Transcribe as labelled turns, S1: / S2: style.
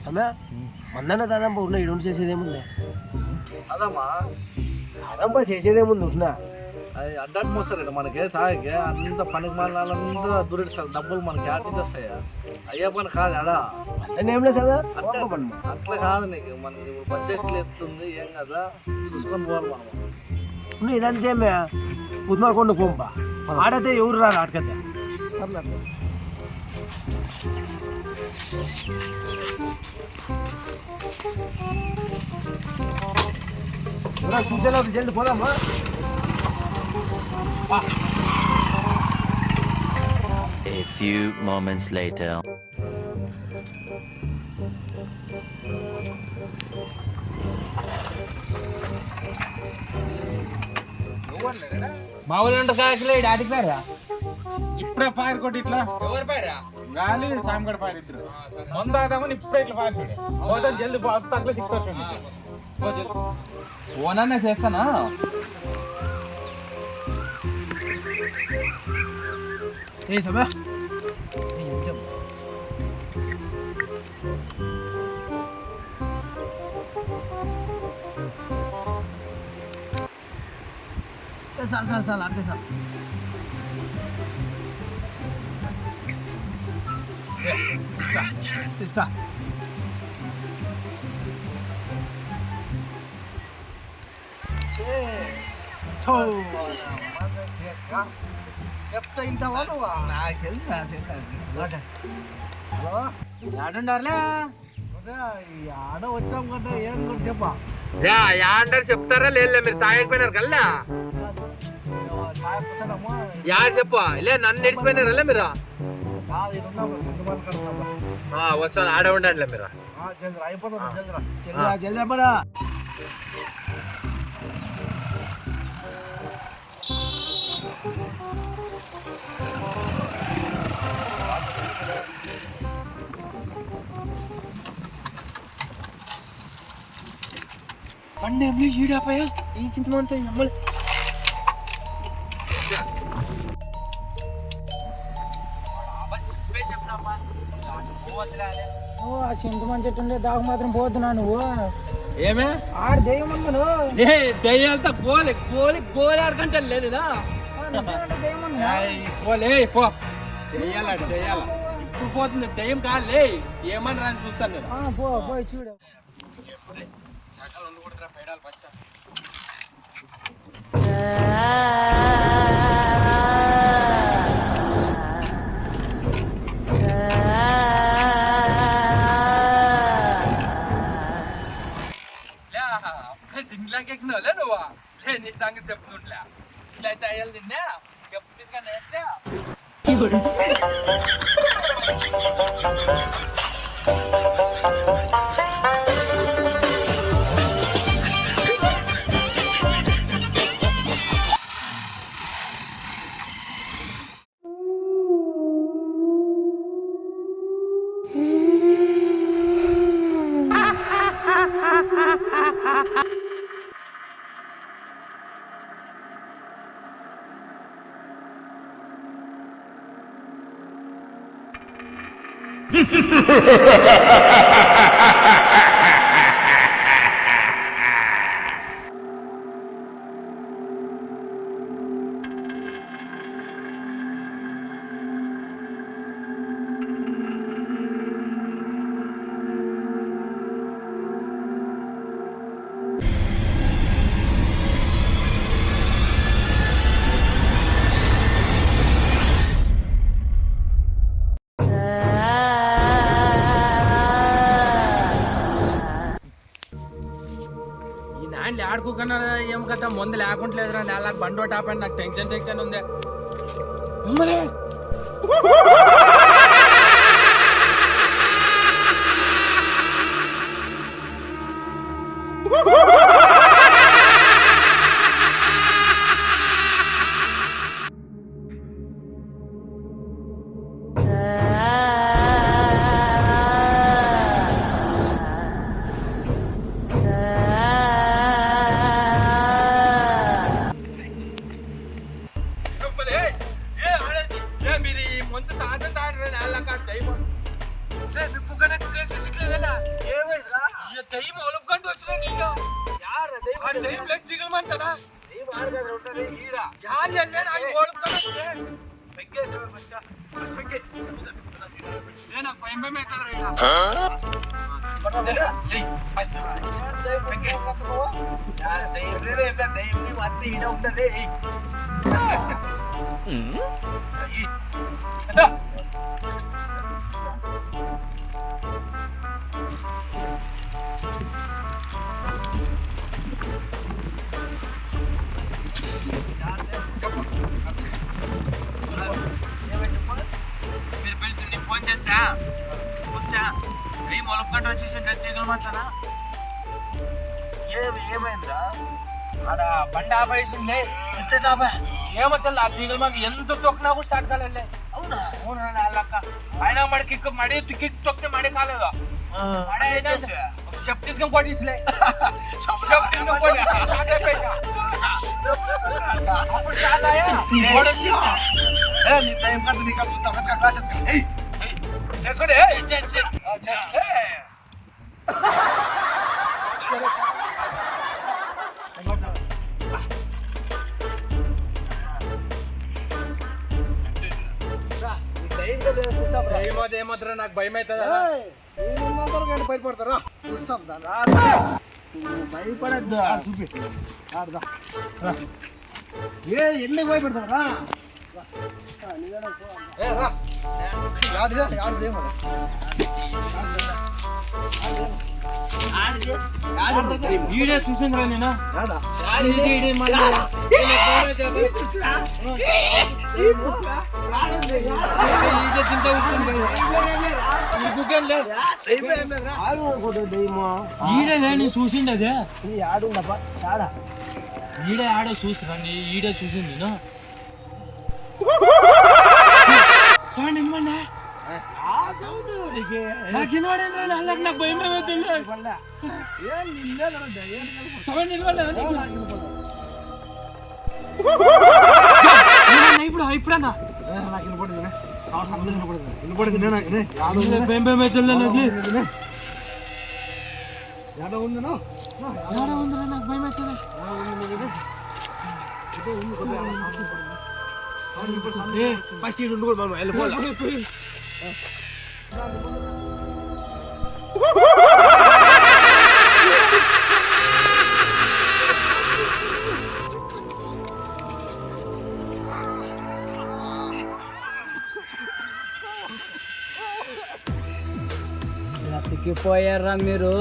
S1: సమయ వందన దాదాపు ఉన్న ఇడు చేసేదేముంది
S2: అదమ్మా
S1: అదంపా చేసేదేముంది ఉన్నా
S2: అది అడ్డాకి మోస్తారు కదా మనకి తాగే అంత పనికి మళ్ళంతా దూరేస్తారు డబ్బులు మనకి ఆటి నుంచి వస్తాయా అయ్యే పని కాదు అడా
S1: ఏం లేదు సమయ
S2: అట్లా కాదు నీకు మనకి బడ్జెట్ ఎత్తుంది ఏం కదా చూసుకొని పోవాలి మనం
S1: ఇదంతేమే ఉద్మాకొండ పోంపా ఆడైతే ఎవరు రారు ఆటకైతే చూసేలా జల్ది పోదామా
S3: A few moments later.
S4: మా ఊళ్ళో కాకలే డాడీకి పేరా
S5: ఇప్పుడే ఫైర్ కొట్టి ఇట్లా
S4: ఎవరు పేరా
S5: గాలి సాంగడ ఫైర్ ఇద్దరు మందాదామని ఇప్పుడే ఇట్లా ఫైర్ చూడే పోతే జల్ది తగ్గల సిక్కొస్తుంది
S4: ఓనన్నా చేస్తానా
S1: ఏ సమయ చాలు అట్లే చాలు తీసుకో చెప్తా ఇంటావా నువ్వు నాకు తెలుసు చేస్తాను హలో
S4: యాడుండారులే
S1: ఆడ వచ్చాం కదా ఏం కూడా చెప్పా
S4: యాంటారు చెప్తారా లేదు మీరు తాగకపోయినారు కల్లా యారు చెప్పు లే నన్ను నడిచిపోయినారా మీరు వచ్చాను ఆడ ఉండండి మీరు
S1: అయిపోతుంది జల్దీ పడా
S4: పండే ఈడాపయ్యా ఈ చింతమంతా అమ్మలే
S6: ఆ చింతమని చెట్టు ఉండే దాకా మాత్రం పోతున్నా నువ్వు
S4: ఏమే
S6: ఆడ దెయ్యం ఉందను
S4: దయ్యాలతో గోలి గోలి గోలి ఆడకంటే లేదుదా
S6: దెయ్యం
S4: పోలే పో దెయ్యాల దెయ్యాల ఇప్పుడు పోతుంది దయ్యం కాదులే ఏమని రాని చూస్తాను నేను
S6: పో పోయి చూడు
S4: తిండిలాకెక్కినావులే నువ్వు లే నీ సంగతి చెప్తుండ్లే ఇట్లయితే అయ్యాలి తిన్నా చెప్పు తీసుకొని ఆడుకోకన్నా ఏం కదా ముందు లేకుంటలేదురా నెల బండో టాపండి నాకు టెన్షన్ ఉంది మీరు ఈ ముందు తాత దయ్యం ఒలుపుకుంటూ వచ్చినా నీళ్ళు
S1: యారు దెయ్యం
S4: ఆ దయ్యం ప్లస్ దిగలమంటాడా
S1: దెయ్యం ఆడ కదా ఉంటది ఈడ
S4: యారు నేను అది ఒలుపుకుంటే
S1: పెగ్గేసే బచ్చా పెగ్గే
S4: నేను భయం భయం అవుతుంది రైనా
S1: ఫస్ట్ పెగ్గే యారు దెయ్యం లేదు ఏం లేదు దెయ్యం నీ వద్ద ఈడ ఉంటది
S4: మీరు పిలుచుండి ఫోన్ చేసా వచ్చా దయ్యం ఒలుపుకుంటూ వచ్చేసి దిగలమంటానా
S1: ఏమైందిరా
S4: ఆడ బండి ఆపేసింది ఏమో తెల్ల ఆ తీగలు మాకు ఎంత తొక్కినా కూడా స్టార్ట్ కాలేదు
S1: అవునా
S4: అవునా వాళ్ళక్క ఆయన మడి కిక్ మడి కిక్ తొక్కితే మడి కాలేదు మడి అయినా స్టెప్ తీసుకొని కొట్టేసిలే స్టెప్ తీసుకొని కొట్టేసి స్టార్ట్ అయిపోయా అప్పుడు స్టార్ట్ అయ్యా
S1: నీ టైం కాదు నీకు వచ్చి తగ్గ క్లాస్ చేసుకోండి
S4: ఏమోద్రా నాకు భయం అవుతుందా
S1: భయపడతారా చూస్తాం దాన్ని భయపడద్దు చూపి ఎన్ని భయపడతారా
S4: వీడియో చూసిందిరా నేను ఈడే చూసిండి అదే ఈడే ఆడే చూసిరా ఈడే చూసింది నేను సౌండ్ ఇవ్వండి నాకు వినవాడేంద్రా నాకు నాకు భయం సౌండ్ నిలవలేదు ఇప్పుడు ఇప్పుడన్నా
S1: నాకు వినపడింది
S4: భయం భయం అవుతుంది నాకు
S1: ఎక్కడ ఉందనో
S4: ఉందిరా నాకు భయం అవుతుంది
S1: ఫస్ట్ ఇటు ఉండి కూడా మనం వెళ్ళిపోవాలి
S6: పోయారా మీరు